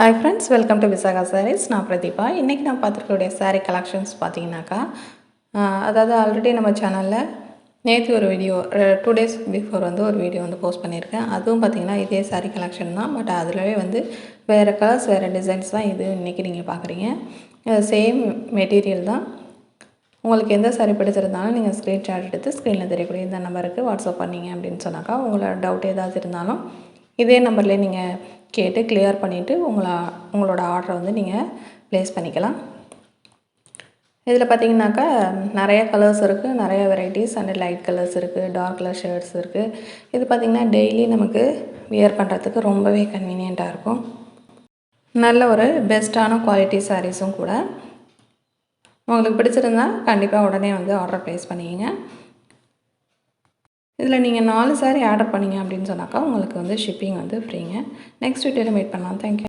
Hi friends, welcome to Visaga Sarees. நான் பிரதீபா. இன்றைக்கி நான் பார்த்துருக்கக்கூடிய saree கலெக்ஷன்ஸ் பார்த்தீங்கன்னாக்கா, அதாவது ஆல்ரெடி நம்ம சேனலில் நேற்று ஒரு வீடியோ 2 days பிஃபோர் வந்து ஒரு வீடியோ வந்து போஸ்ட் பண்ணியிருக்கேன். அதுவும் பார்த்திங்கன்னா இதே saree கலெக்ஷன் தான். பட் அதிலவே வந்து வேறு கலர்ஸ் வேறு டிசைன்ஸ் தான் இது இன்றைக்கி நீங்கள் பார்க்குறீங்க. சேம் மெட்டீரியல் தான். உங்களுக்கு எந்த saree பிடிச்சிருந்தாலும் நீங்கள் ஸ்க்ரீன்ஷாட் எடுத்து ஸ்க்ரீனில் தெரியக்கூடிய இந்த நம்பருக்கு வாட்ஸ்அப் பண்ணிங்க அப்படின்னு சொன்னாக்கா, உங்களோட டவுட் ஏதாவது இருந்தாலும் இதே நம்பர்லேயே நீங்கள் கேட்டு கிளியர் பண்ணிவிட்டு உங்களோட ஆர்டரை வந்து நீங்கள் ப்ளேஸ் பண்ணிக்கலாம். இதில் பார்த்தீங்கன்னாக்கா நிறைய கலர்ஸ் இருக்குது, நிறைய வெரைட்டிஸ் அண்ட் லைட் கலர்ஸ் இருக்குது, டார்க் கலர் ஷேட்ஸ் இருக்குது. இது பார்த்திங்கன்னா டெய்லி நமக்கு வியர் பண்ணுறதுக்கு ரொம்பவே கன்வீனியண்ட்டாக இருக்கும். நல்ல ஒரு பெஸ்ட்டான குவாலிட்டி சாரீஸும் கூட. உங்களுக்கு பிடிச்சிருந்தா கண்டிப்பாக உடனே வந்து ஆர்டர் ப்ளேஸ் பண்ணிக்கங்க. இதில் நீங்கள் 4 saree ஆர்டர் பண்ணிங்க அப்படின்னு சொன்னாக்கா உங்களுக்கு வந்து ஷிப்பிங் வந்து ஃப்ரீங்க. நெக்ஸ்ட் வீடியோவில் மீட் பண்ணலாம். தேங்க்யூ.